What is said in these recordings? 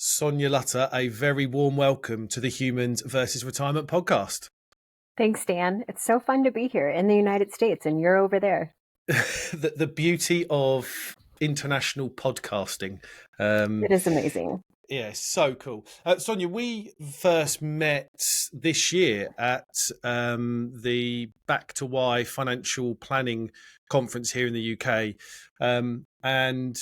Sonya Lutter, a very warm welcome to the Humans versus Retirement podcast. Thanks, Dan. It's so fun to be here in the United States, and you're over there. The beauty of international podcasting. It is amazing. Yeah, so cool. Sonia, we first met this year at the Back to Why Financial Planning Conference here in the UK. And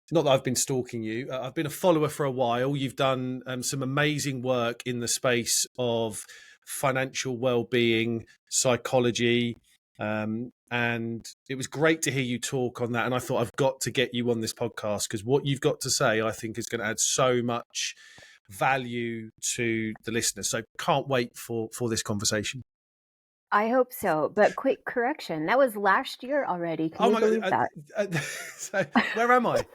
not that I've been stalking you. I've been a follower for a while. You've done some amazing work in the space of financial well-being, psychology, and it was great to hear you talk on that. And I thought I've got to get you on this podcast because what you've got to say, I think, is going to add so much value to the listeners. So can't wait for this conversation. I hope so. But quick correction. That was last year already. Can you believe that? So where am I?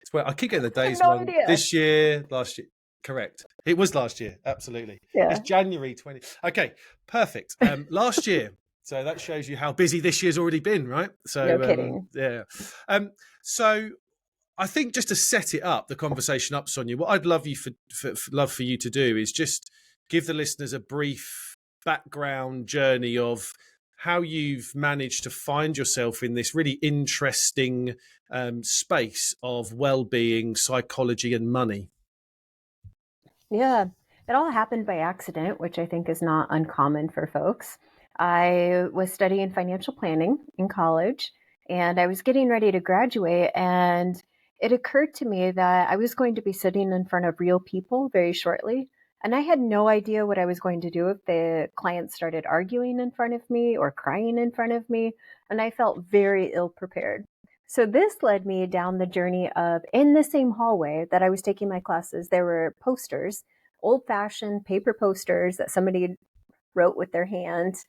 It's where I keep getting the days no wrong. idea. This year, last year. Correct. It was last year. Absolutely. Yeah. It's January 20. Okay, perfect. Last year. So that shows you how busy this year's already been, right? So No kidding. Yeah. So I think just to set it up, the conversation up, Sonia, what I'd love for you to do is just give the listeners a brief background journey of how you've managed to find yourself in this really interesting space of well-being, psychology, and money. Yeah, it all happened by accident, which I think is not uncommon for folks. I was studying financial planning in college, and I was getting ready to graduate, and it occurred to me that I was going to be sitting in front of real people very shortly. And I had no idea what I was going to do if the clients started arguing in front of me or crying in front of me. And I felt very ill prepared. So this led me down the journey of, in the same hallway that I was taking my classes, there were posters, old-fashioned paper posters that somebody wrote with their hands,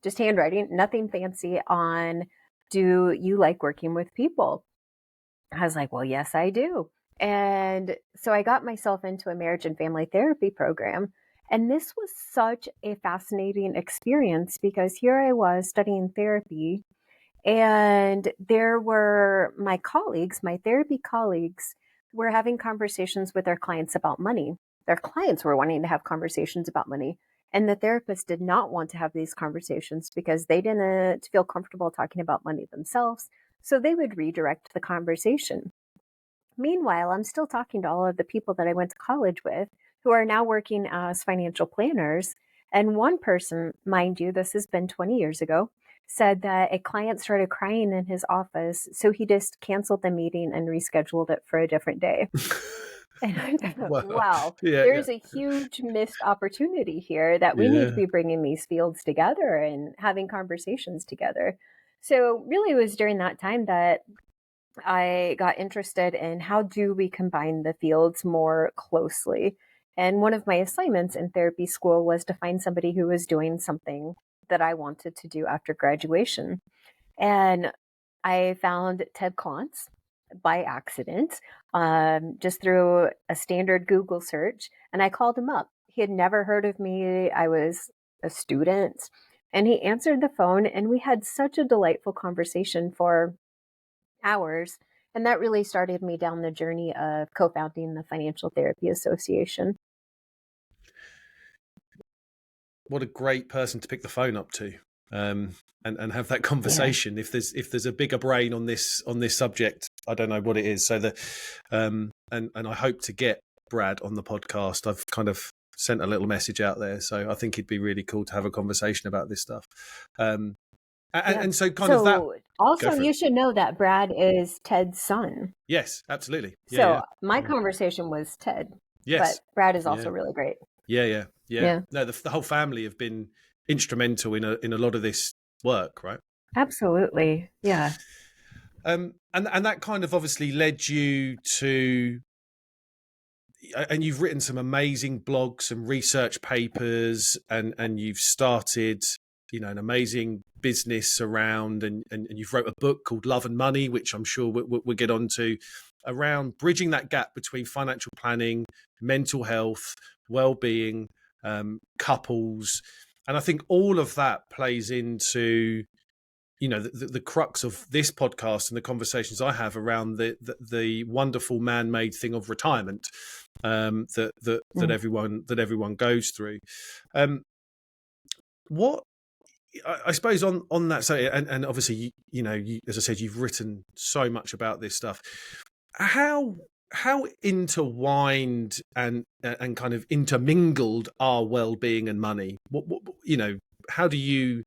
just handwriting, nothing fancy, on, do you like working with people? I was like, well, yes, I do. And so I got myself into a marriage and family therapy program. And this was such a fascinating experience because here I was studying therapy, and there were my colleagues, my therapy colleagues, were having conversations with their clients about money. Their clients were wanting to have conversations about money. And the therapist did not want to have these conversations because they didn't feel comfortable talking about money themselves. So they would redirect the conversation. Meanwhile, I'm still talking to all of the people that I went to college with who are now working as financial planners. And one person, mind you, this has been 20 years ago, said that a client started crying in his office. So he just canceled the meeting and rescheduled it for a different day. And I thought, wow, there's a huge missed opportunity here that we need to be bringing these fields together and having conversations together. So really it was during that time that I got interested in how do we combine the fields more closely. And one of my assignments in therapy school was to find somebody who was doing something that I wanted to do after graduation. And I found Ted Klontz by accident, just through a standard Google search. And I called him up. He had never heard of me. I was a student. And he answered the phone, and we had such a delightful conversation for hours. And that really started me down the journey of co-founding the Financial Therapy Association. What a great person to pick the phone up to, and have that conversation. Yeah. If there's a bigger brain on this subject, I don't know what it is. So and I hope to get Brad on the podcast. I've kind of sent a little message out there, so I think it'd be really cool to have a conversation about this stuff. And so of that. Also, you should know that Brad is Ted's son. Yes, absolutely. So my conversation was Ted. Yes, but Brad is also really great. Yeah. No, the whole family have been instrumental in a lot of this work, right? Absolutely, yeah. And that kind of obviously led you to, and you've written some amazing blogs, some research papers, and you've started, an amazing business around, and you've wrote a book called Love and Money, which I'm sure we'll get onto, around bridging that gap between financial planning, mental health, well-being, couples. And I think all of that plays into the crux of this podcast and the conversations I have around the wonderful man-made thing of retirement, that everyone goes through. What I suppose on that, so and obviously you, as I said, you've written so much about this stuff. How intertwined and kind of intermingled are well-being and money? What how do you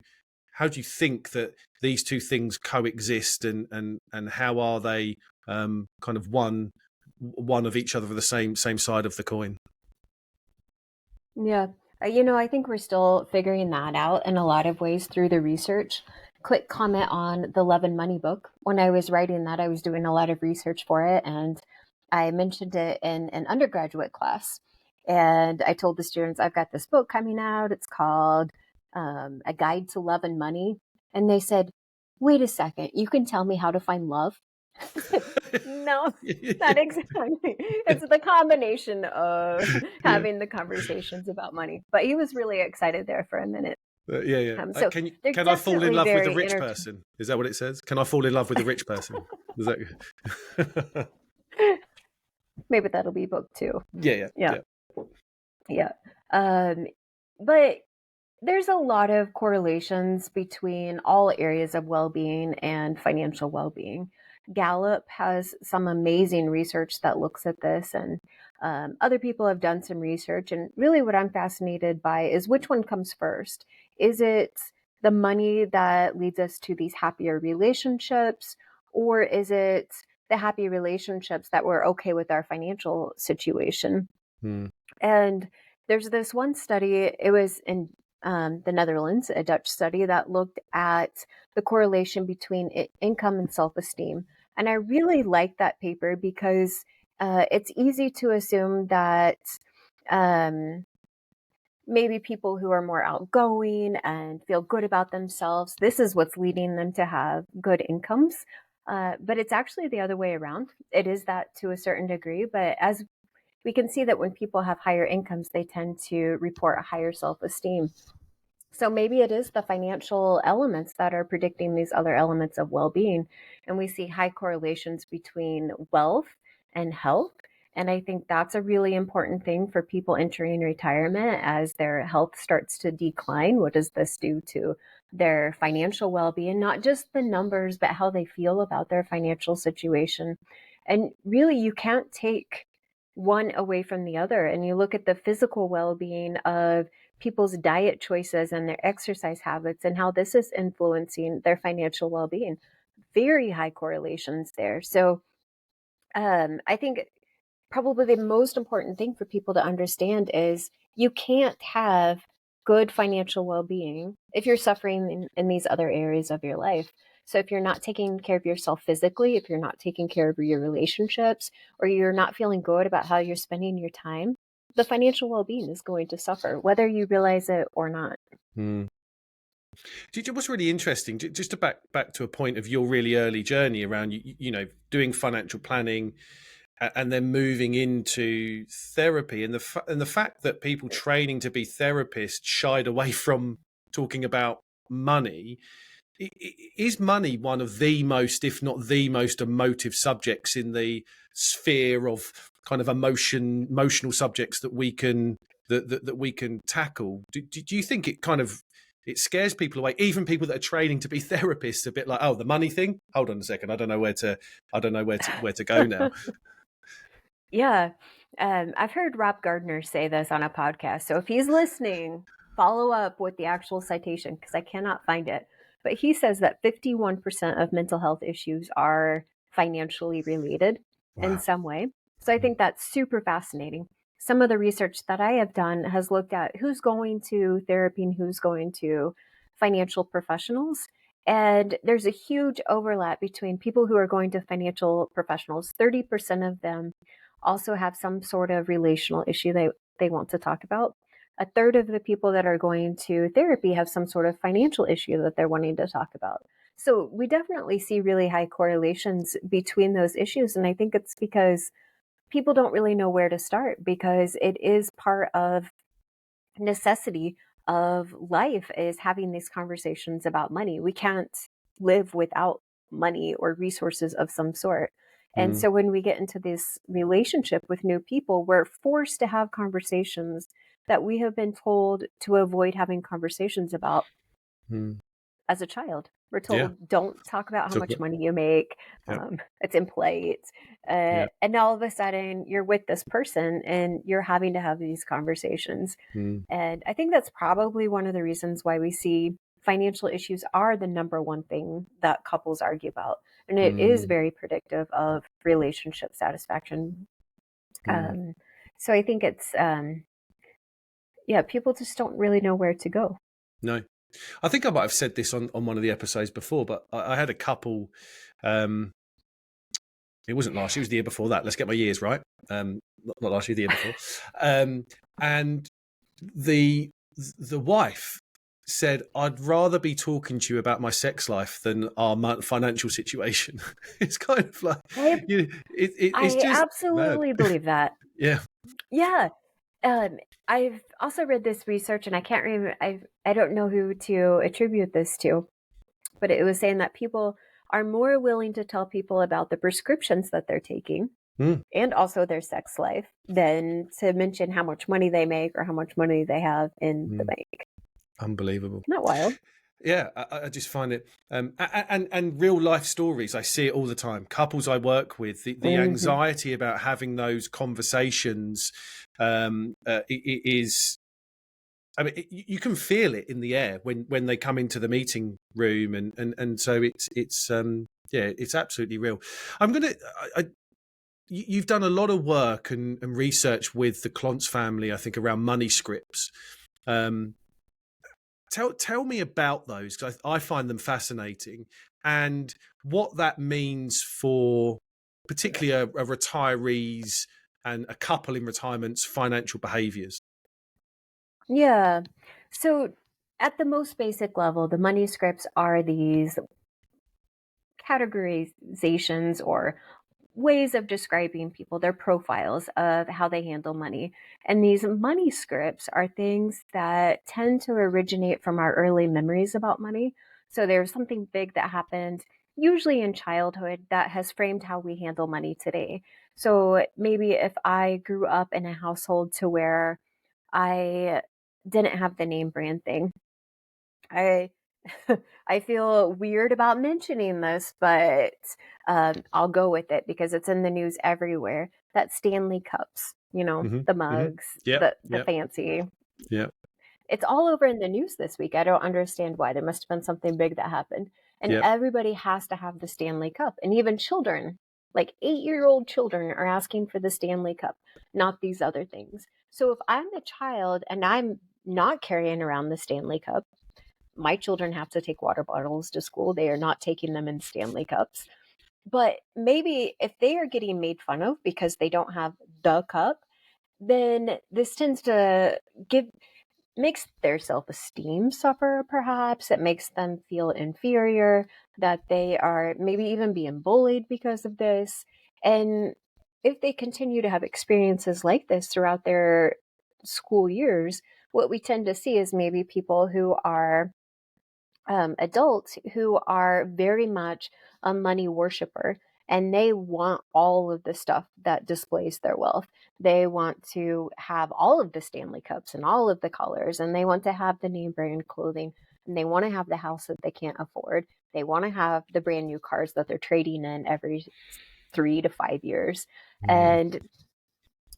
think that these two things coexist, and how are they kind of one of each other, the same side of the coin? Yeah. I think we're still figuring that out in a lot of ways through the research. Quick comment on the Love and Money book. When I was writing that, I was doing a lot of research for it, and I mentioned it in an undergraduate class. And I told the students, I've got this book coming out. It's called A Guide to Love and Money. And they said, wait a second, you can tell me how to find love? No, not exactly. It's the combination of Yeah. having the conversations about money. But he was really excited there for a minute. Yeah. So they're Can I fall in definitely love with a very rich person? Is that what it says? Can I fall in love with a rich person? Is that? Maybe that'll be book 2. Yeah. Yeah. Um, but there's a lot of correlations between all areas of well-being and financial well-being. Gallup has some amazing research that looks at this, and other people have done some research. And really, what I'm fascinated by is which one comes first. Is it the money that leads us to these happier relationships, or is it the happy relationships that we're okay with our financial situation? Hmm. And there's this one study, it was in the Netherlands, a Dutch study that looked at the correlation between income and self esteem. And I really like that paper because it's easy to assume that um, maybe people who are more outgoing and feel good about themselves, this is what's leading them to have good incomes. But it's actually the other way around. It is that to a certain degree, but as we can see that when people have higher incomes, they tend to report a higher self-esteem. So maybe it is the financial elements that are predicting these other elements of well-being. And we see high correlations between wealth and health. And I think that's a really important thing for people entering retirement as their health starts to decline. What does this do to their financial well-being? Not just the numbers, but how they feel about their financial situation. And really, you can't take one away from the other. And you look at the physical well-being of people's diet choices and their exercise habits and how this is influencing their financial well-being. Very high correlations there. So I think probably the most important thing for people to understand is you can't have good financial well-being if you're suffering in these other areas of your life. So if you're not taking care of yourself physically, if you're not taking care of your relationships, or you're not feeling good about how you're spending your time, the financial well-being is going to suffer, whether you realize it or not. Hmm. What's really interesting, just to back to a point of your really early journey around doing financial planning and then moving into therapy, and the fact that people training to be therapists shied away from talking about money. Is money one of the most, if not the most, emotive subjects in the sphere of kind of emotional subjects that we can that we can tackle? Do you think it scares people away, even people that are training to be therapists, a bit like, oh, the money thing? Hold on a second, I don't know where to go now. Yeah. I've heard Rob Gardner say this on a podcast. So if he's listening, follow up with the actual citation because I cannot find it. But he says that 51% of mental health issues are financially related in Wow. some way. So I think that's super fascinating. Some of the research that I have done has looked at who's going to therapy and who's going to financial professionals. And there's a huge overlap between people who are going to financial professionals. 30% of them also have some sort of relational issue they want to talk about. A third of the people that are going to therapy have some sort of financial issue that they're wanting to talk about. So we definitely see really high correlations between those issues. And I think it's because people don't really know where to start because it is part of necessity of life is having these conversations about money. We can't live without money or resources of some sort. And Mm, so when we get into this relationship with new people, we're forced to have conversations that we have been told to avoid having conversations about mm. as a child. We're Yeah. told, don't talk about how Talk much about. money you make. Yep. It's impolite. Yep. And all of a sudden, you're with this person and you're having to have these conversations. Mm, And I think that's probably one of the reasons why we see financial issues are the number one thing that couples argue about. And it is mm, very predictive of relationship satisfaction. mm. Um, so I think it's, yeah, people just don't really know where to go. No, I think I might have said this on one of the episodes before, but I had a couple. Um, it wasn't last year; it was the year before that. Let's get my years right. Not last year, the year before. And the the wife said, "I'd rather be talking to you about my sex life than our financial situation." It's kind of like, I, it's I just mad. absolutely believe that. Yeah. Yeah. I've also read this research, and I can't remember. I don't know who to attribute this to, but it was saying that people are more willing to tell people about the prescriptions that they're taking Mm, and also their sex life than to mention how much money they make or how much money they have in the mm. bank. Unbelievable. Isn't that wild? Yeah, I just find it, and real life stories. I see it all the time. Couples I work with, the Hmm. anxiety about having those conversations is. I mean, you can feel it in the air when they come into the meeting room, and so yeah, it's absolutely real. I'm gonna. You've done a lot of work and research with the Klontz family, I think, around money scripts. Um, tell me about those, because I find them fascinating, and what that means for particularly a retirees and a couple in retirement's financial behaviours. Yeah. So, at the most basic level, the money scripts are these categorizations or ways of describing people, their profiles of how they handle money. And these money scripts are things that tend to originate from our early memories about money. So there's something big that happened, usually in childhood, that has framed how we handle money today. So maybe if I grew up in a household to where I didn't have the name brand thing, I I feel weird about mentioning this, but I'll go with it because it's in the news everywhere. That Stanley cups, Hmm. the Hmm. mugs, Yep. the Yep. fancy. Yep. It's all over in the news this week. I don't understand why. There must have been something big that happened, and Yep. everybody has to have the Stanley Cup, and even children, like 8-year-old children, are asking for the Stanley Cup, not these other things. So if I'm a child and I'm not carrying around the Stanley Cup, my children have to take water bottles to school. They are not taking them in Stanley cups. But maybe if they are getting made fun of because they don't have the cup, then this tends to give makes their self-esteem suffer. Perhaps it makes them feel inferior, that they are maybe even being bullied because of this. And if they continue to have experiences like this throughout their school years, what we tend to see is maybe people who are adults who are very much a money worshiper, and they want all of the stuff that displays their wealth. They want to have all of the Stanley Cups and all of the colors, and they want to have the name brand clothing, and they want to have the house that they can't afford. They want to have the brand new cars that they're trading in every 3 to 5 years. Mm, And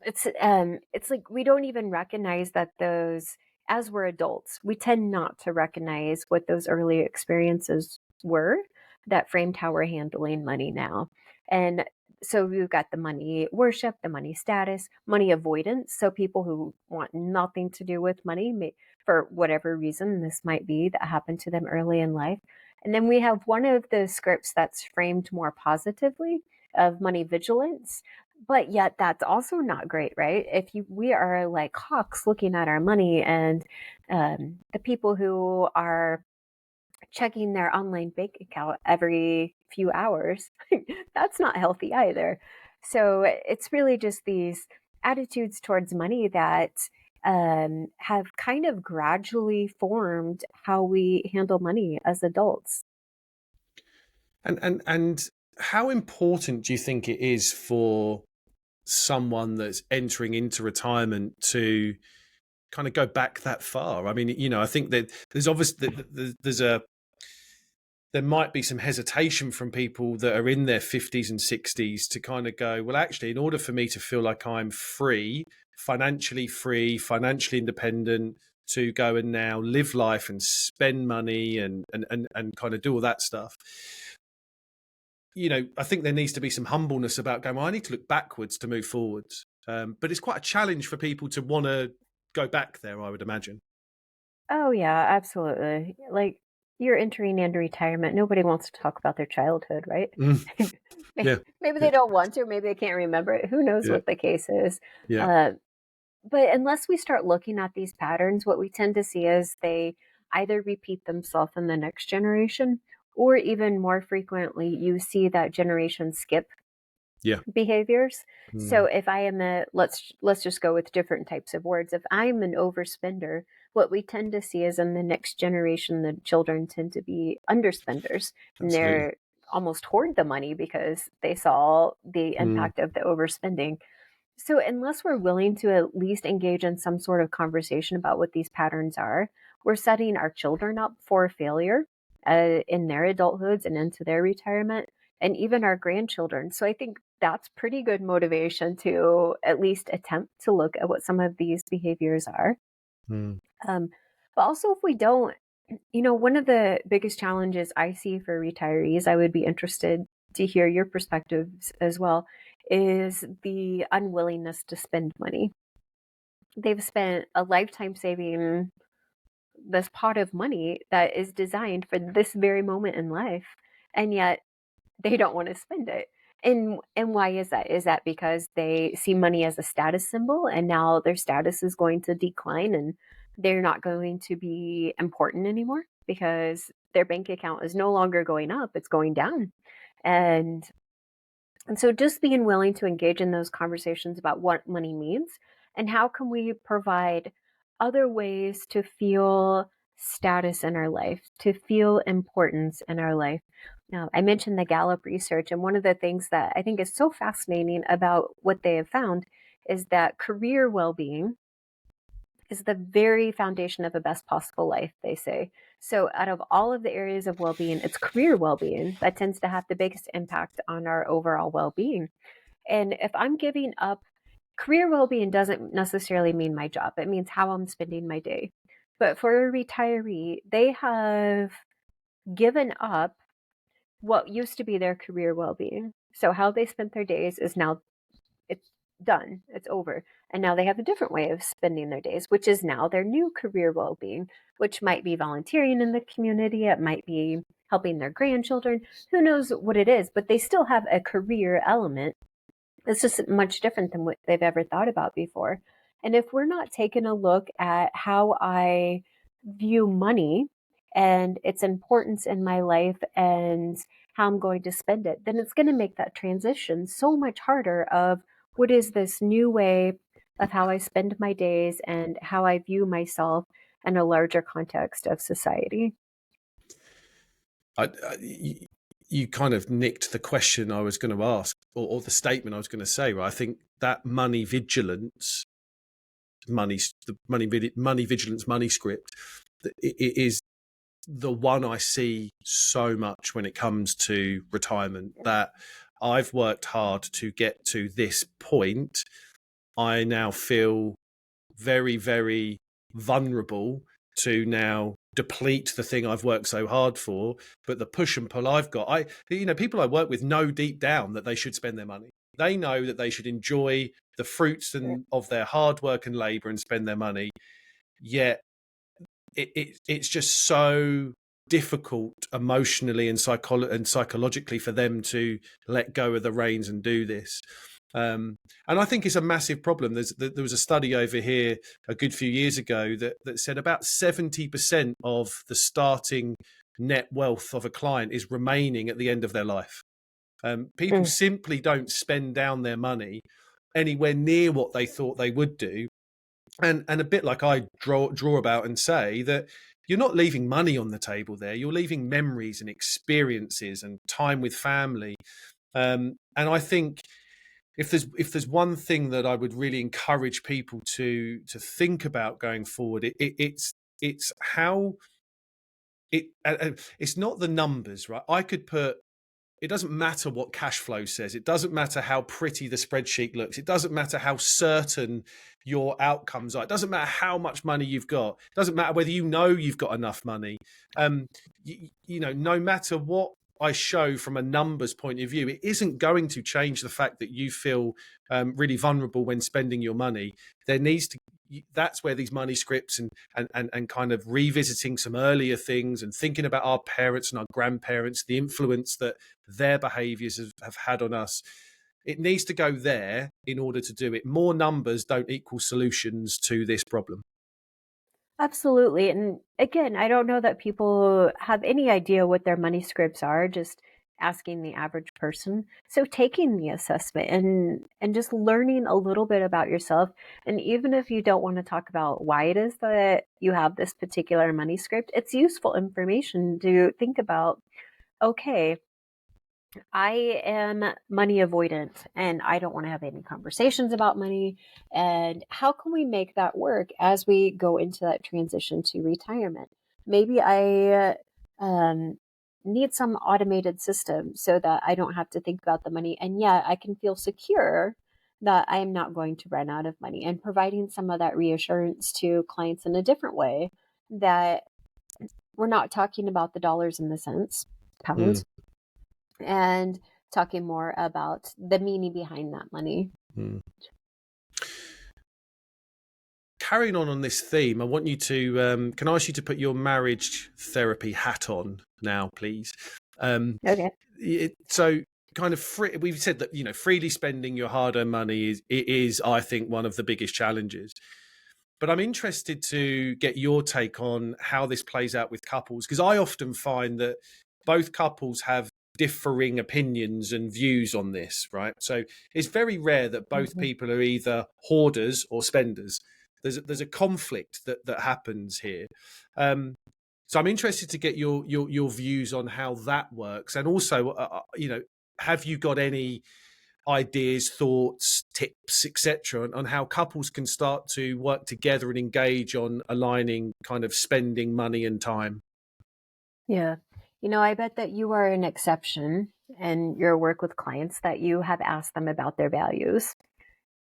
it's like we don't even recognize that those, as we're adults, we tend not to recognize what those early experiences were that framed how we're handling money now. And so we've got the money worship, the money status, money avoidance. So people who want nothing to do with money for whatever reason this might be that happened to them early in life. And then we have one of the scripts that's framed more positively of money vigilance, but yet that's also not great, right? If we are like hawks looking at our money, and the people who are checking their online bank account every few hours, that's not healthy either. So it's really just these attitudes towards money that have kind of gradually formed how we handle money as adults. And how important do you think it is for someone that's entering into retirement to kind of go back that far? I mean, I think that there's obviously there might be some hesitation from people that are in their 50s and 60s to kind of go, well, actually, in order for me to feel like I'm free, financially independent, to go and now live life and spend money and kind of do all that stuff. I think there needs to be some humbleness about going, well, I need to look backwards to move forwards. But it's quite a challenge for people to want to go back there, I would imagine. Oh, yeah, absolutely. Like, you're entering into retirement. Nobody wants to talk about their childhood, right? Mm, yeah, Maybe yeah, they don't want to, maybe they can't remember it. Who knows yeah, what the case is? yeah, Uh, but unless we start looking at these patterns, what we tend to see is they either repeat themselves in the next generation, or even more frequently, you see that generation skip yeah. behaviors. So Mm, if I am let's just go with different types of words. If I'm an overspender, what we tend to see is in the next generation, the children tend to be underspenders, and absolutely. they're almost hoard the money because they saw the Mm, impact of the overspending. So, unless we're willing to at least engage in some sort of conversation about what these patterns are, we're setting our children up for failure in their adulthoods and into their retirement, and even our grandchildren. So, I think that's pretty good motivation to at least attempt to look at what some of these behaviors are. mm. Um, but also, if we don't, one of the biggest challenges I see for retirees, I would be interested to hear your perspectives as well, is the unwillingness to spend money. They've spent a lifetime saving this pot of money that is designed for this very moment in life, and yet they don't want to spend it. And why is that? Is that because they see money as a status symbol, and now their status is going to decline and they're not going to be important anymore because their bank account is no longer going up, it's going down. And and so just being willing to engage in those conversations about what money means and how can we provide other ways to feel status in our life, to feel importance in our life. Now, I mentioned the Gallup research, and one of the things that I think is so fascinating about what they have found is that career well-being is the very foundation of a best possible life, they say. So, out of all of the areas of well being, it's career well being that tends to have the biggest impact on our overall well being. And if I'm giving up, career well being doesn't necessarily mean my job, it means how I'm spending my day. But for a retiree, they have given up what used to be their career well being. So, how they spent their days is now it's done, it's over. And now they have a different way of spending their days, which is now their new career well being, which might be volunteering in the community, it might be helping their grandchildren, who knows what it is, but they still have a career element. It's just much different than what they've ever thought about before. And if we're not taking a look at how I view money and its importance in my life and how I'm going to spend it, then it's going to make that transition so much harder of what is this new way of how I spend my days and how I view myself in a larger context of society. You kind of nicked the question I was going to ask, or the statement I was going to say. Right? I think that money vigilance, money vigilance, money script, it is the one I see so much when it comes to retirement. That I've worked hard to get to this point. I now feel very, very vulnerable to now deplete the thing I've worked so hard for. But the push and pull I've got, people I work with know deep down that they should spend their money. They know that they should enjoy the fruits of their hard work and labor and spend their money. Yet it's just so difficult emotionally and psychologically for them to let go of the reins and do this. And I think it's a massive problem. There was a study over here a good few years ago that said about 70% of the starting net wealth of a client is remaining at the end of their life. People Mm. simply don't spend down their money anywhere near what they thought they would do. And a bit like I draw about and say that you're not leaving money on the table there. You're leaving memories and experiences and time with family. And I think if there's one thing that I would really encourage people to think about going forward, it's how it's not the numbers, right? I could put it doesn't matter what cash flow says. It doesn't matter how pretty the spreadsheet looks. It doesn't matter how certain your outcomes are. It doesn't matter how much money you've got. It doesn't matter whether you know you've got enough money. No matter what I show from a numbers point of view, it isn't going to change the fact that you feel really vulnerable when spending your money. There needs to That's where these money scripts and kind of revisiting some earlier things and thinking about our parents and our grandparents, the influence that their behaviors have had on us. It needs to go there in order to do it. More numbers don't equal solutions to this problem. Absolutely. And again, I don't know that people have any idea what their money scripts are, just asking the average person. So taking the assessment and just learning a little bit about yourself. And even if you don't want to talk about why it is that you have this particular money script, it's useful information to think about, okay, I am money avoidant and I don't want to have any conversations about money. And how can we make that work as we go into that transition to retirement? Maybe I need some automated system so that I don't have to think about the money. And yet I can feel secure that I am not going to run out of money, and providing some of that reassurance to clients in a different way, that we're not talking about the dollars and the cents, Mm, pounds, and talking more about the meaning behind that money. mm. Carrying on this theme, I want you to can I ask you to put your marriage therapy hat on now, please? Um, Okay. so kind of we've said that freely spending your hard-earned money is I think one of the biggest challenges. But I'm interested to get your take on how this plays out with couples, because I often find that both couples have differing opinions and views on this, right? So it's very rare that both Mhm. people are either hoarders or spenders. There's a conflict that happens here. So I'm interested to get your views on how that works, and also, have you got any ideas, thoughts, tips, etc., on how couples can start to work together and engage on aligning kind of spending money and time? Yeah. I bet that you are an exception in your work with clients that you have asked them about their values.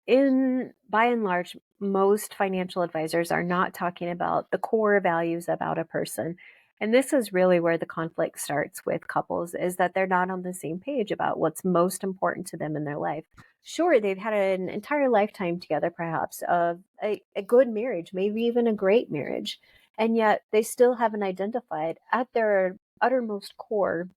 In by and large, most financial advisors are not talking about the core values about a person. And this is really where the conflict starts with couples, is that they're not on the same page about what's most important to them in their life. Sure, they've had an entire lifetime together, perhaps, of a good marriage, maybe even a great marriage. And yet they still haven't identified at their uttermost core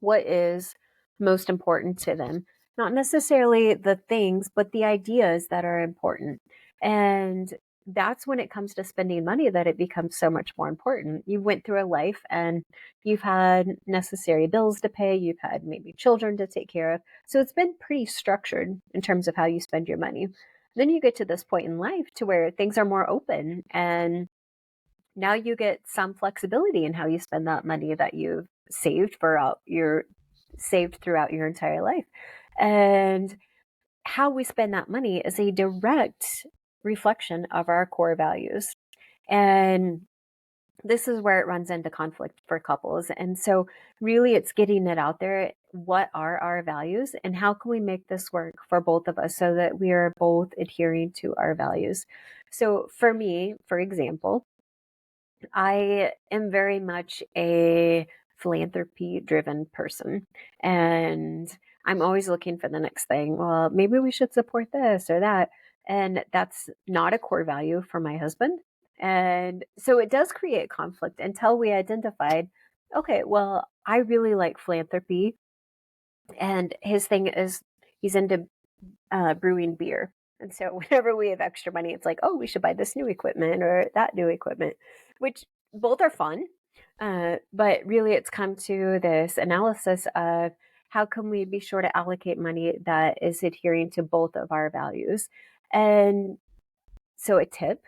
what is most important to them. Not necessarily the things, but the ideas that are important. And that's when it comes to spending money that it becomes so much more important. You went through a life and you've had necessary bills to pay, you've had maybe children to take care of. So it's been pretty structured in terms of how you spend your money. Then you get to this point in life to where things are more open, and now you get some flexibility in how you spend that money that you've saved throughout your entire life. And how we spend that money is a direct reflection of our core values. And this is where it runs into conflict for couples. And so really it's getting it out there. What are our values and how can we make this work for both of us so that we are both adhering to our values? So for me, for example, I am very much a philanthropy driven person, and I'm always looking for the next thing. Well, maybe we should support this or that. And that's not a core value for my husband. And so it does create conflict until we identified, okay, well, I really like philanthropy. And his thing is he's into brewing beer. And so whenever we have extra money, it's like, oh, we should buy this new equipment or that new equipment, which both are fun. But really, it's come to this analysis of how can we be sure to allocate money that is adhering to both of our values. And so a tip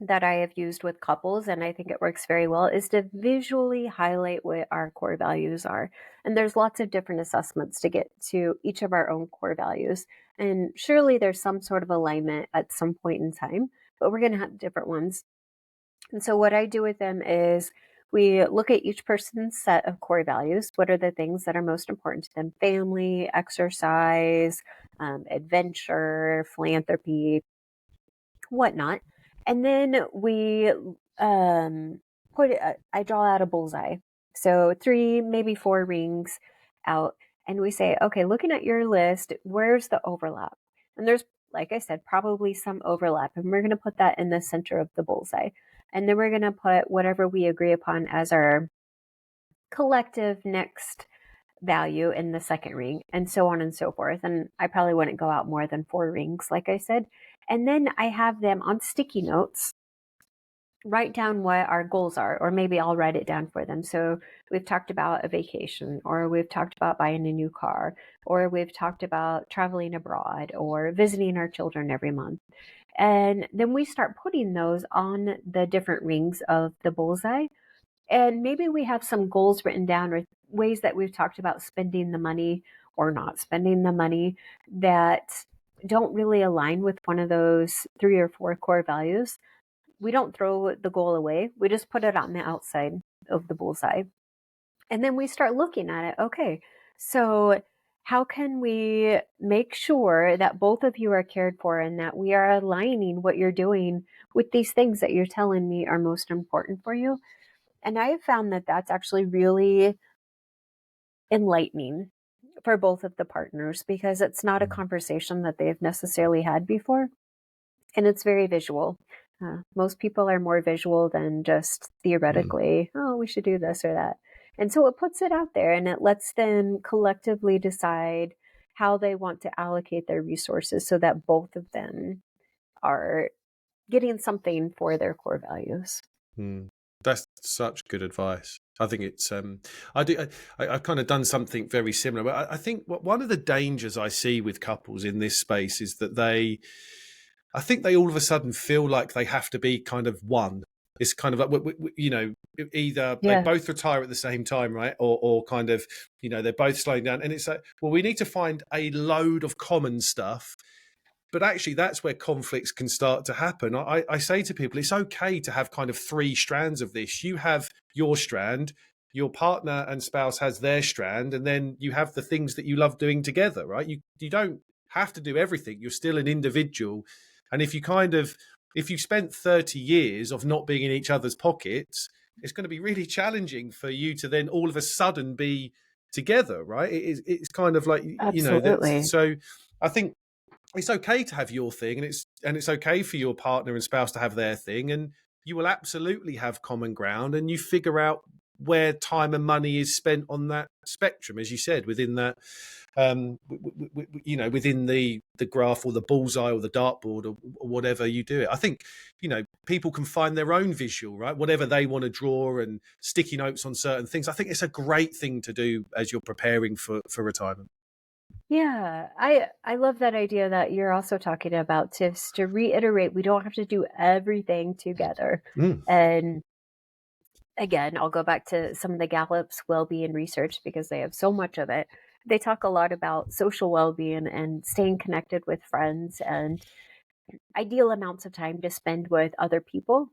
that I have used with couples, and I think it works very well, is to visually highlight what our core values are. And there's lots of different assessments to get to each of our own core values. And surely there's some sort of alignment at some point in time, but we're going to have different ones. And so what I do with them is we look at each person's set of core values. What are the things that are most important to them? Family, exercise, adventure, philanthropy, whatnot. And then we I draw out a bullseye. So 3, maybe 4 rings out. And we say, okay, looking at your list, where's the overlap? And there's, like I said, probably some overlap. And we're going to put that in the center of the bullseye. And then we're going to put whatever we agree upon as our collective next value in the second ring, and so on and so forth. And I probably wouldn't go out more than 4 rings, like I said. And then I have them on sticky notes write down what our goals are, or maybe I'll write it down for them. So we've talked about a vacation, or we've talked about buying a new car, or we've talked about traveling abroad, or visiting our children every month. And then we start putting those on the different rings of the bullseye. And maybe we have some goals written down, or ways that we've talked about spending the money or not spending the money that don't really align with one of those 3 or 4 core values. We don't throw the goal away. We just put it on the outside of the bullseye. And then we start looking at it. Okay, so how can we make sure that both of you are cared for, and that we are aligning what you're doing with these things that you're telling me are most important for you? And I have found that that's actually really enlightening for both of the partners, because it's not a conversation that they've necessarily had before. And it's very visual. Most people are more visual than just theoretically, oh, we should do this or that. And so it puts it out there, and it lets them collectively decide how they want to allocate their resources so that both of them are getting something for their core values. Mm. That's such good advice. I think it's I've kind of done something very similar, but I think one of the dangers I see with couples in this space is that I think they all of a sudden feel like they have to be kind of one. It's kind of like, either they Yeah, both retire at the same time, right? Or kind of, they're both slowing down. And it's like, well, we need to find a load of common stuff. But actually, that's where conflicts can start to happen. I say to people, it's okay to have kind of 3 strands of this. You have your strand, your partner and spouse has their strand, and then you have the things that you love doing together, right? You don't have to do everything. You're still an individual. And if you spent 30 years of not being in each other's pockets, it's going to be really challenging for you to then all of a sudden be together, right? It's kind of like, that's absolutely. so. I think it's okay to have your thing, and it's okay for your partner and spouse to have their thing, and you will absolutely have common ground, and you figure out where time and money is spent on that spectrum, as you said, within that within the graph or the bullseye or the dartboard, or whatever you do it. I think people can find their own visual, right, whatever they want to draw, and sticky notes on certain things. I think it's a great thing to do as you're preparing for retirement. Yeah, I love that idea that you're also talking about, tips to reiterate. We don't have to do everything together. Mm, And again, I'll go back to some of the Gallup's well-being research, because they have so much of it. They talk a lot about social well-being and staying connected with friends, and ideal amounts of time to spend with other people.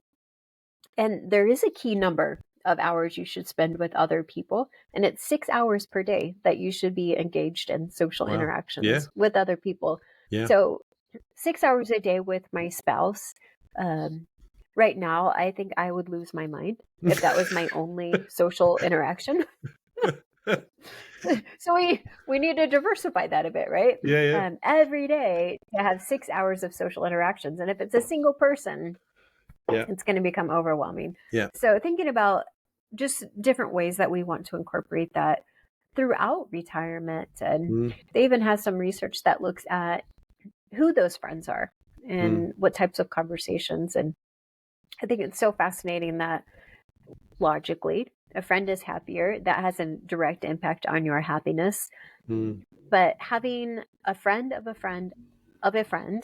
And there is a key number of hours you should spend with other people, and it's 6 hours per day that you should be engaged in social wow. Yeah. interactions with other people. Yeah. So 6 hours a day with my spouse. Um, right now, I think I would lose my mind if that was my only social interaction. So we need to diversify that a bit, right? Yeah. Yeah. Every day to have 6 hours of social interactions, and if it's a single person, Yeah. it's going to become overwhelming. Yeah. So thinking about just different ways that we want to incorporate that throughout retirement. And Mm, they even have some research that looks at who those friends are mm, and what types of conversations. And I think it's so fascinating that logically a friend is happier. That has a direct impact on your happiness. mm, But having a friend of a friend of a friend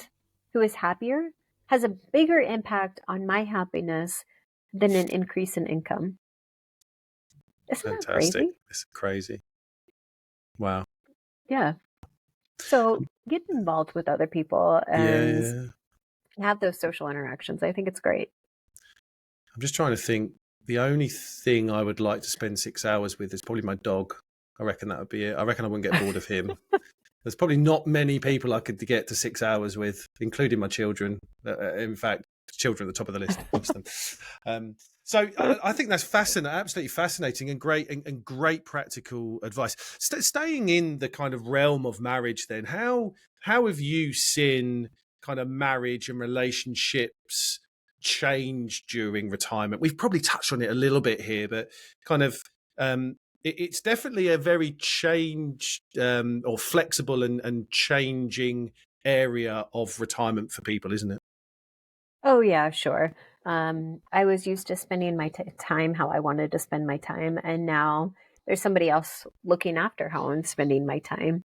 who is happier has a bigger impact on my happiness than an increase in income. Isn't that Fantastic. crazy? It's crazy. Wow. Yeah. So get involved with other people Yeah, and yeah. have those social interactions. I think it's great. I'm just trying to think. The only thing I would like to spend 6 hours with is probably my dog. I reckon that would be it. I reckon I wouldn't get bored of him. There's probably not many people I could get to 6 hours with, including my children. In fact, children at the top of the list, most of them. So I think that's fascinating, absolutely fascinating, and great, and great practical advice. Staying in the kind of realm of marriage, then how have you seen kind of marriage and relationships change during retirement? We've probably touched on it a little bit here, but kind of it's definitely a very changed or flexible and changing area of retirement for people, isn't it? Oh, yeah, sure. I was used to spending my time how I wanted to spend my time, and now there's somebody else looking after how I'm spending my time.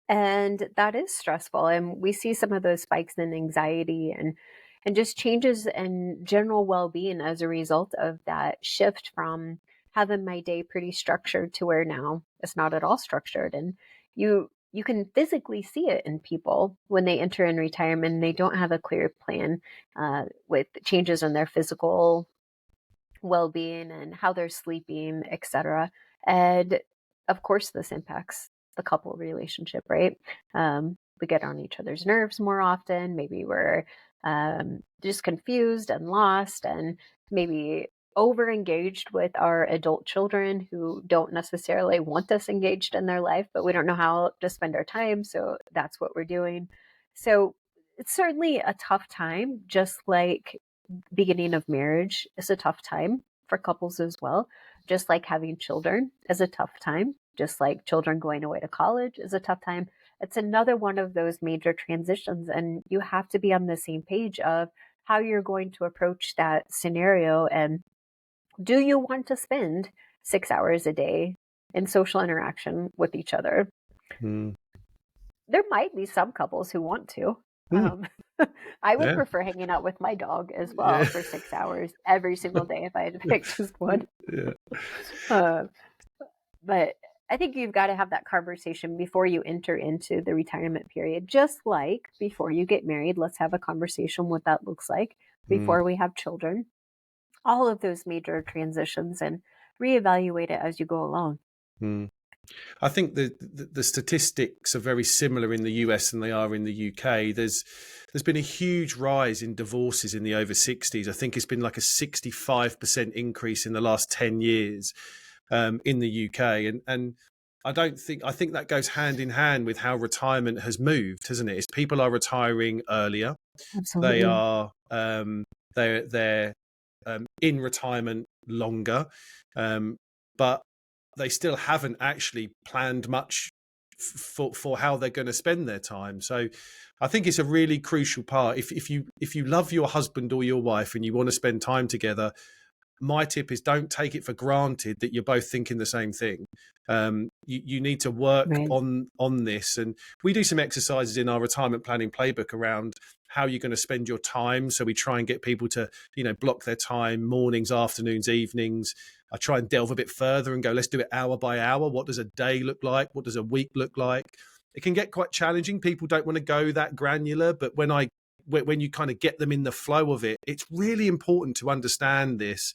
And that is stressful. And we see some of those spikes in anxiety and just changes in general well-being as a result of that shift from having my day pretty structured to where now it's not at all structured. And you can physically see it in people when they enter in retirement and they don't have a clear plan with changes in their physical well-being and how they're sleeping, etc. And of course, this impacts the couple relationship, right? We get on each other's nerves more often. Maybe we're just confused and lost, and maybe over engaged with our adult children who don't necessarily want us engaged in their life, but we don't know how to spend our time. So that's what we're doing. So it's certainly a tough time, just like beginning of marriage is a tough time for couples as well. Just like having children is a tough time, just like children going away to college is a tough time. It's another one of those major transitions, and you have to be on the same page of how you're going to approach that scenario. And do you want to spend 6 hours a day in social interaction with each other? Mm. There might be some couples who want to. Mm. Um, I would Yeah, prefer hanging out with my dog as well yeah, for 6 hours every single day if I had to pick just one. yeah. Uh, but I think you've got to have that conversation before you enter into the retirement period. Just like before you get married, let's have a conversation what that looks like Mm. before we have children. All of those major transitions and reevaluate it as you go along. Mm. I think the statistics are very similar in the US than they are in the UK. There's been a huge rise in divorces in the over 60s. I think it's been like a 65% increase in the last 10 years in the UK. And I think that goes hand in hand with how retirement has moved, hasn't it? It's people are retiring earlier. They Absolutely. are they're in retirement longer, but they still haven't actually planned much for how they're going to spend their time. So I think it's a really crucial part. If you love your husband or your wife and you want to spend time together, my tip is don't take it for granted that you're both thinking the same thing. You need to work Right. on this, and we do some exercises in our retirement planning playbook around how you're going to spend your time. So we try and get people to block their time mornings, afternoons, evenings. I try and delve a bit further and go, let's do it hour by hour. What does a day look like? What does a week look like? It can get quite challenging. People don't want to go that granular, but when you kind of get them in the flow of it, it's really important to understand this,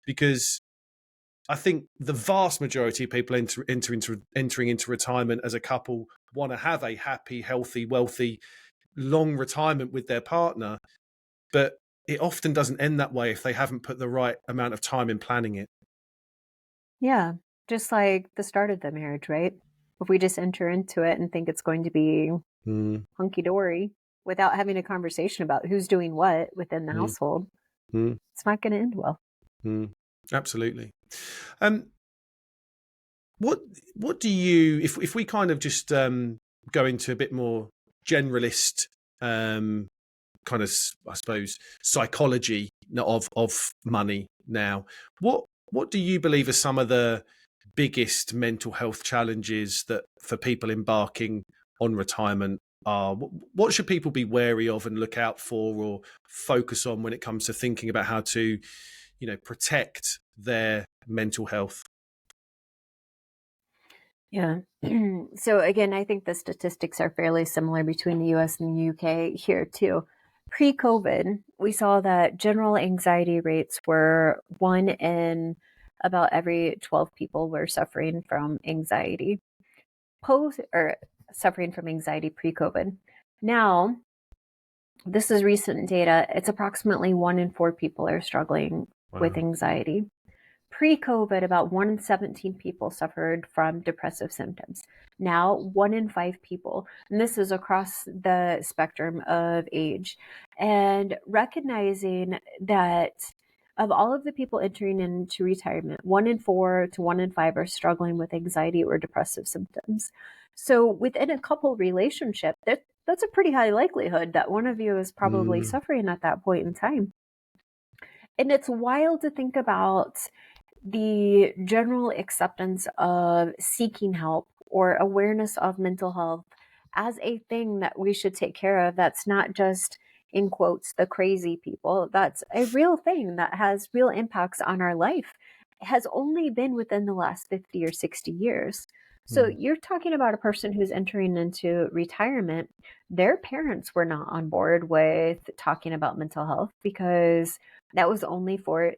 because I think the vast majority of people entering into retirement as a couple want to have a happy, healthy, wealthy, long retirement with their partner, but it often doesn't end that way if they haven't put the right amount of time in planning it. Yeah, just like the start of the marriage, right? If we just enter into it and think it's going to be Mm, hunky dory without having a conversation about who's doing what within the mm, household, mm, it's not going to end well. mm. Absolutely. Um, what what do you, if we kind of just go into a bit more generalist kind of, I suppose, psychology of money now, what do you believe are some of the biggest mental health challenges that for people embarking on retirement? are? What should people be wary of and look out for or focus on when it comes to thinking about how to, protect their mental health? Yeah. So again, I think the statistics are fairly similar between the US and the UK here too. Pre-COVID, we saw that general anxiety rates were 1 in about every 12 people were suffering from anxiety. Post or suffering from anxiety pre-COVID. Now, this is recent data. It's approximately 1 in 4 people are struggling with Wow. anxiety. Pre-COVID, about 1 in 17 people suffered from depressive symptoms. Now, 1 in 5 people, and this is across the spectrum of age. And recognizing that of all of the people entering into retirement, 1 in 4 to 1 in 5 are struggling with anxiety or depressive symptoms. So within a couple relationship, that's a pretty high likelihood that one of you is probably Mm, suffering at that point in time. And it's wild to think about the general acceptance of seeking help or awareness of mental health as a thing that we should take care of. That's not just, in quotes, the crazy people. That's a real thing that has real impacts on our life. It has only been within the last 50 or 60 years. So mm, you're talking about a person who's entering into retirement. Their parents were not on board with talking about mental health because that was only for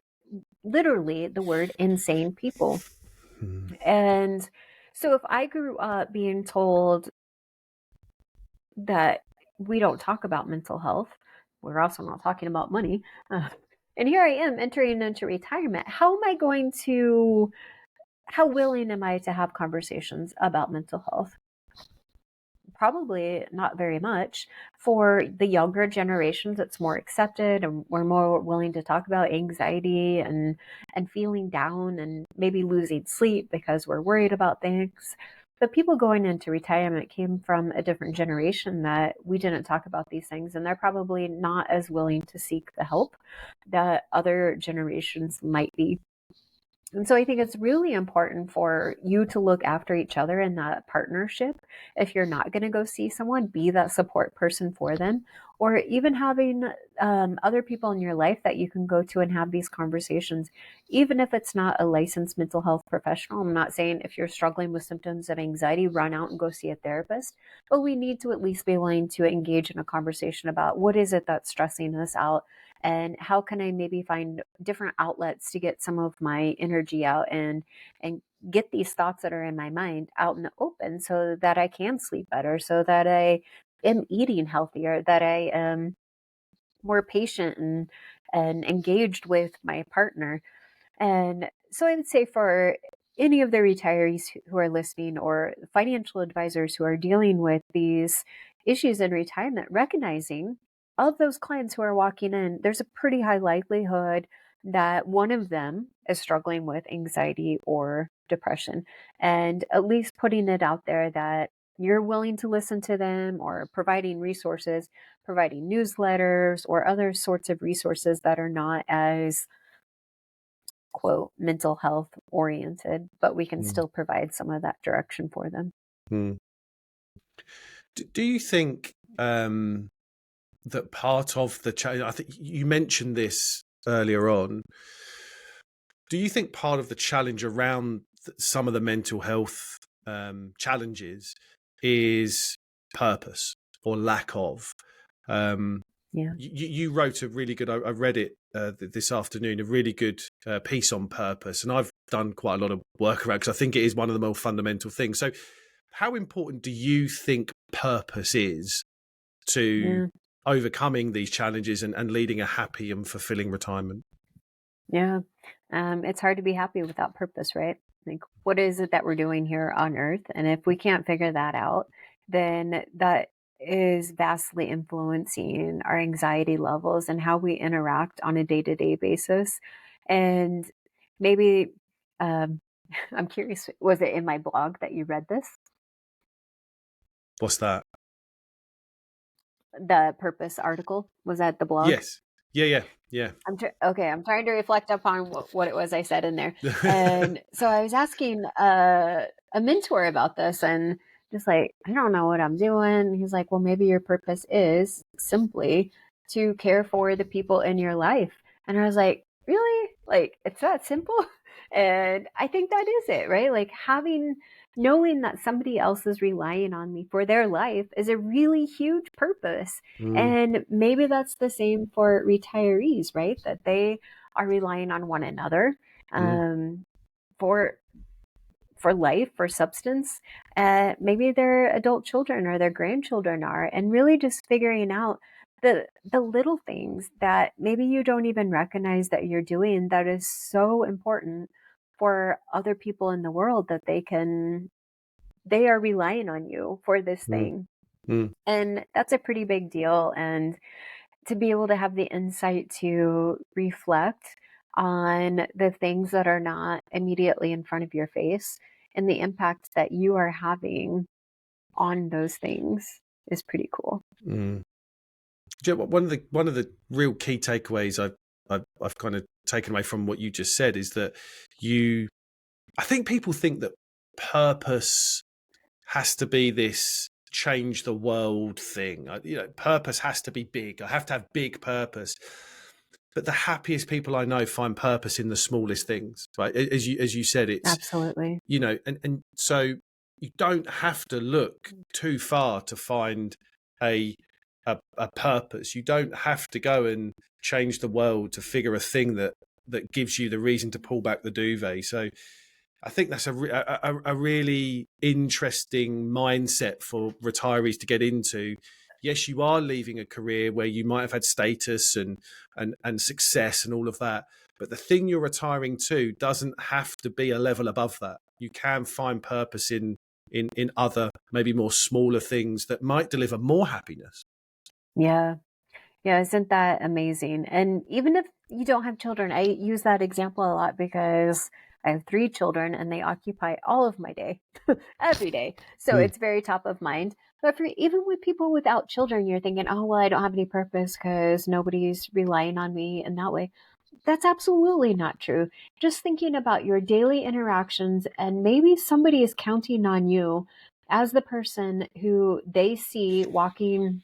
literally the word insane people. mm, And so if I grew up being told that we don't talk about mental health, we're also not talking about money. And here I am entering into retirement. How willing am I to have conversations about mental health? Probably not very much. For the younger generations, it's more accepted and we're more willing to talk about anxiety and feeling down and maybe losing sleep because we're worried about things. But people going into retirement came from a different generation that we didn't talk about these things, and they're probably not as willing to seek the help that other generations might be. And so I think it's really important for you to look after each other in that partnership. If you're not going to go see someone, be that support person for them, or even having other people in your life that you can go to and have these conversations, even if it's not a licensed mental health professional. I'm not saying if you're struggling with symptoms of anxiety, run out and go see a therapist, but we need to at least be willing to engage in a conversation about what is it that's stressing us out and how can I maybe find different outlets to get some of my energy out and get these thoughts that are in my mind out in the open so that I can sleep better, so that I am eating healthier, that I am more patient and engaged with my partner. And so I would say for any of the retirees who are listening or financial advisors who are dealing with these issues in retirement, recognizing of those clients who are walking in, there's a pretty high likelihood that one of them is struggling with anxiety or depression. And at least putting it out there that you're willing to listen to them or providing resources, providing newsletters or other sorts of resources that are not as quote mental health oriented, but we can mm, still provide some of that direction for them. mm. Do you think that part of the challenge, I think you mentioned this earlier on, do you think part of the challenge around some of the mental health challenges is purpose or lack of? Um, Yeah. you wrote a really good, I read it this afternoon, a really good piece on purpose. And I've done quite a lot of work around because I think it is one of the more fundamental things. So how important do you think purpose is to Yeah. overcoming these challenges and leading a happy and fulfilling retirement? Yeah. It's hard to be happy without purpose, right? Like, what is it that we're doing here on earth? And if we can't figure that out, then that is vastly influencing our anxiety levels and how we interact on a day to day basis. And maybe, um, I'm curious, was it in my blog that you read this? What's that? The purpose article was at the blog. Yes. Yeah. Yeah. Okay. I'm trying to reflect upon what it was I said in there. Yeah. And so I was asking a mentor about this, and just like, I don't know what I'm doing. He's like, well, maybe your purpose is simply to care for the people in your life. And I was like, really? Like, it's that simple? And I think that is it, right? Like, knowing that somebody else is relying on me for their life is a really huge purpose. Mm, And maybe that's the same for retirees, right? That they are relying on one another mm, um, for life, for substance. Maybe their adult children or their grandchildren are, and really just figuring out the little things that maybe you don't even recognize that you're doing that is so important for other people in the world, that they are relying on you for this mm, thing. mm, And that's a pretty big deal. And to be able to have the insight to reflect on the things that are not immediately in front of your face and the impact that you are having on those things is pretty cool. mm. Do you know what, one of the real key takeaways I've kind of taken away from what you just said is that I think people think that purpose has to be this change the world thing. Purpose has to be big. I have to have big purpose. But the happiest people I know find purpose in the smallest things, right? As you said, it's, Absolutely. and so you don't have to look too far to find a a purpose. You don't have to go and change the world to figure a thing that gives you the reason to pull back the duvet. So I think that's a really interesting mindset for retirees to get into. Yes, you are leaving a career where you might have had status and success and all of that, but the thing you're retiring to doesn't have to be a level above that. You can find purpose in other, maybe more smaller things that might deliver more happiness. Yeah. Yeah, isn't that amazing? And even if you don't have children, I use that example a lot because I have 3 children and they occupy all of my day every day. So Mm, it's very top of mind. But for even with people without children, you're thinking, oh, well, I don't have any purpose because nobody's relying on me in that way. That's absolutely not true. Just thinking about your daily interactions, and maybe somebody is counting on you as the person who they see walking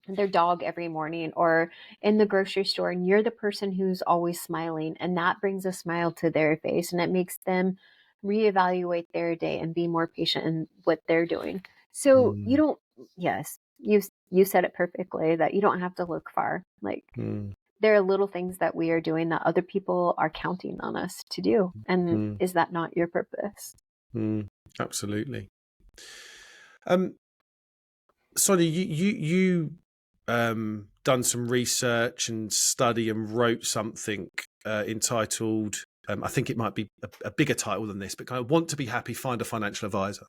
their dog every morning or in the grocery store, and you're the person who's always smiling, and that brings a smile to their face, and it makes them reevaluate their day and be more patient in what they're doing. So you mm, don't, yes, you said it perfectly, that you don't have to look far. Like, mm, there are little things that we are doing that other people are counting on us to do, and mm, is that not your purpose? mm. Absolutely. Um, Sonia, you done some research and study and wrote something entitled, I think it might be a bigger title than this, but kind of "Want to Be Happy, Find a Financial Advisor."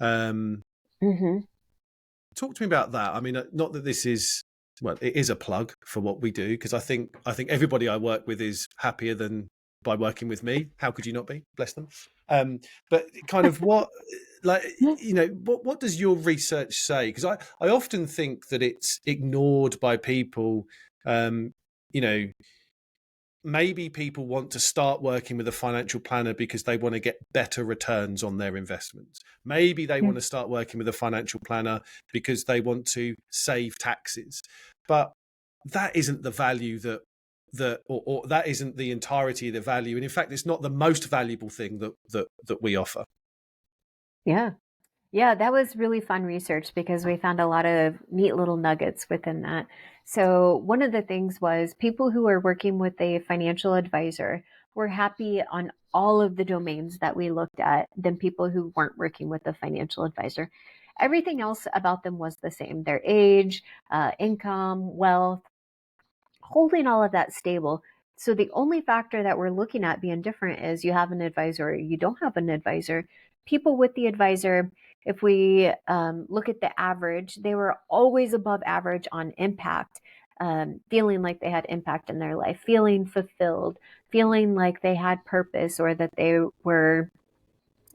Um, Mm-hmm. Talk to me about that. I mean, not that this is, well, it is a plug for what we do, because I think everybody I work with is happier than by working with me. How could you not be? Bless them. But kind of what, like, what does your research say? Because I often think that it's ignored by people. Um, you know, Maybe people want to start working with a financial planner because they want to get better returns on their investments. Maybe they Yeah. want to start working with a financial planner because they want to save taxes. But that isn't the value or that isn't the entirety of the value. And in fact, it's not the most valuable thing that we offer. Yeah. Yeah, that was really fun research because we found a lot of neat little nuggets within that. So, one of the things was people who are working with a financial advisor were happy on all of the domains that we looked at than people who weren't working with a financial advisor. Everything else about them was the same: their age, income, wealth, holding all of that stable. So the only factor that we're looking at being different is you have an advisor or you don't have an advisor. People with the advisor, if we look at the average, they were always above average on impact, feeling like they had impact in their life, feeling fulfilled, feeling like they had purpose or that they were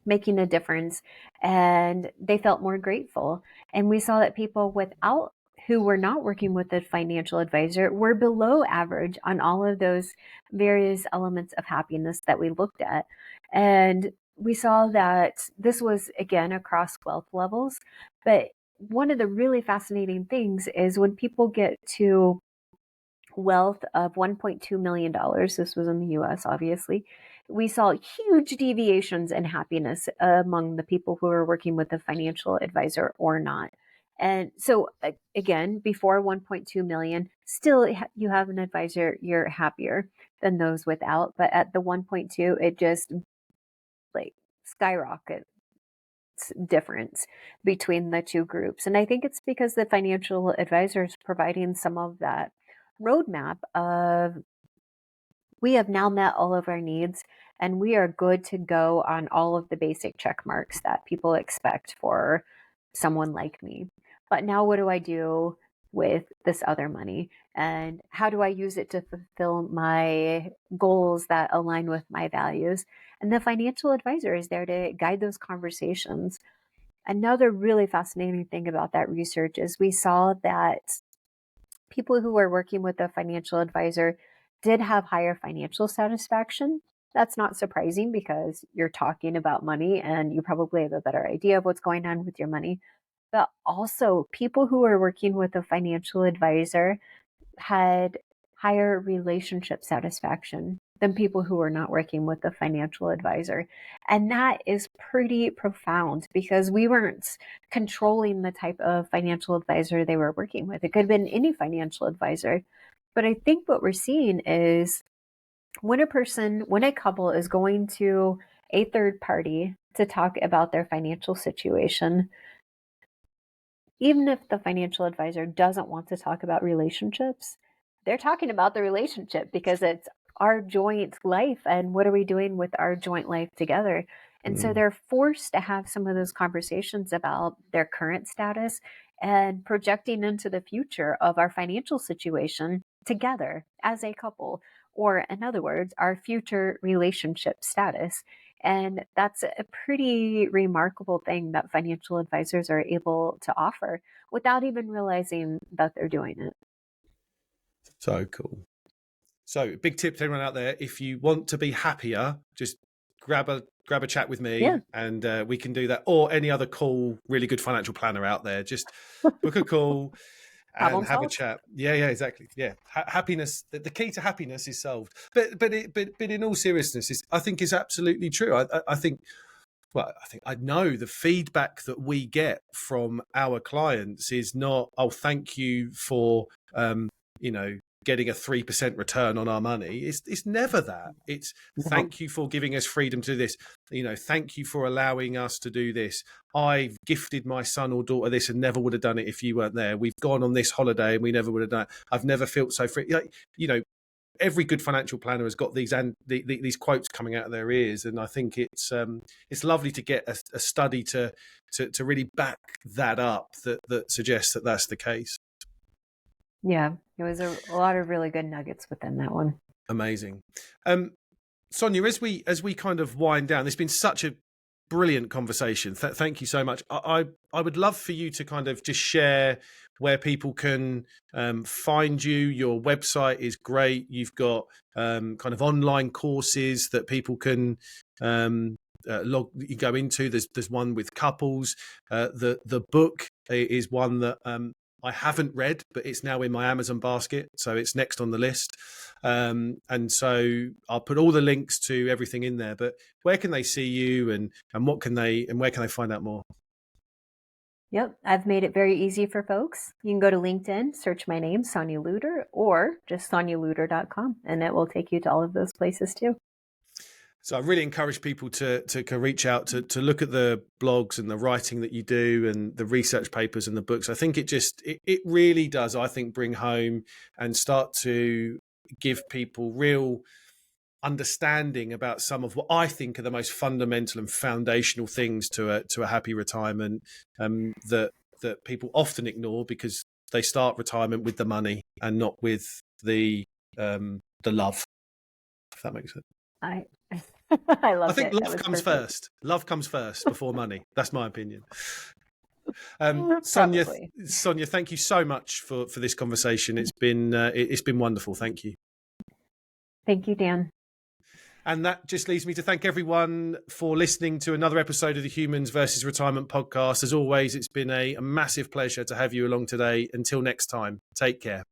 making a difference, and they felt more grateful. And we saw that people without who were not working with a financial advisor were below average on all of those various elements of happiness that we looked at. And we saw that this was, again, across wealth levels. But one of the really fascinating things is when people get to wealth of $1.2 million, this was in the US, obviously, we saw huge deviations in happiness among the people who were working with a financial advisor or not. And so, again, before 1.2 million, still you have an advisor, you're happier than those without. But at the 1.2, it just like skyrockets difference between the two groups. And I think it's because the financial advisor is providing some of that roadmap of we have now met all of our needs and we are good to go on all of the basic check marks that people expect for someone like me. But now what do I do with this other money? And how do I use it to fulfill my goals that align with my values? And the financial advisor is there to guide those conversations. Another really fascinating thing about that research is we saw that people who were working with a financial advisor did have higher financial satisfaction. That's not surprising because you're talking about money and you probably have a better idea of what's going on with your money. But also, people who are working with a financial advisor had higher relationship satisfaction than people who were not working with a financial advisor. And that is pretty profound because we weren't controlling the type of financial advisor they were working with. It could have been any financial advisor. But I think what we're seeing is when a couple is going to a third party to talk about their financial situation, even if the financial advisor doesn't want to talk about relationships, they're talking about the relationship because it's our joint life and what are we doing with our joint life together. And so they're forced to have some of those conversations about their current status and projecting into the future of our financial situation together as a couple, or in other words, our future relationship status. And that's a pretty remarkable thing that financial advisors are able to offer without even realizing that they're doing it. So cool. So big tip to everyone out there: if you want to be happier, just grab a chat with me, and we can do that, or any other cool, really good financial planner out there. Just book a call and have a chat. Yeah, exactly. Yeah, happiness. The key to happiness is solved. But in all seriousness, I think is absolutely true. I think. Well, I know the feedback that we get from our clients is not, oh, thank you for, getting a 3% return on our money. It's never that. It's thank you for giving us freedom to do this. Thank you for allowing us to do this. I've gifted my son or daughter this and never would have done it if you weren't there. We've gone on this holiday and we never would have done it. I've never felt so free. Every good financial planner has got these these quotes coming out of their ears, and I think it's lovely to get a study to really back that up that suggests that that's the case. Yeah, it was a lot of really good nuggets within that one. Amazing. Sonia, as we kind of wind down, there's been such a brilliant conversation. Thank you so much. I would love for you to kind of just share where people can find you. Your website is great. You've got kind of online courses that people can you go into. There's one with couples. The book is one that I haven't read, but it's now in my Amazon basket, so it's next on the list. And so I'll put all the links to everything in there. But where can they see you, and where can they find out more? Yep, I've made it very easy for folks. You can go to LinkedIn, search my name, Sonya Lutter, or just sonyalutter.com, and it will take you to all of those places too. So I really encourage people to reach out, to look at the blogs and the writing that you do and the research papers and the books. I think it really does, I think, bring home and start to give people real understanding about some of what I think are the most fundamental and foundational things to a happy retirement that people often ignore because they start retirement with the money and not with the love, if that makes sense. I love it. I think love comes first. Love comes first before money. That's my opinion. Sonia, thank you so much for this conversation. It's been wonderful. Thank you. Thank you, Dan. And that just leaves me to thank everyone for listening to another episode of the Humans versus Retirement podcast. As always, it's been a massive pleasure to have you along today. Until next time, take care.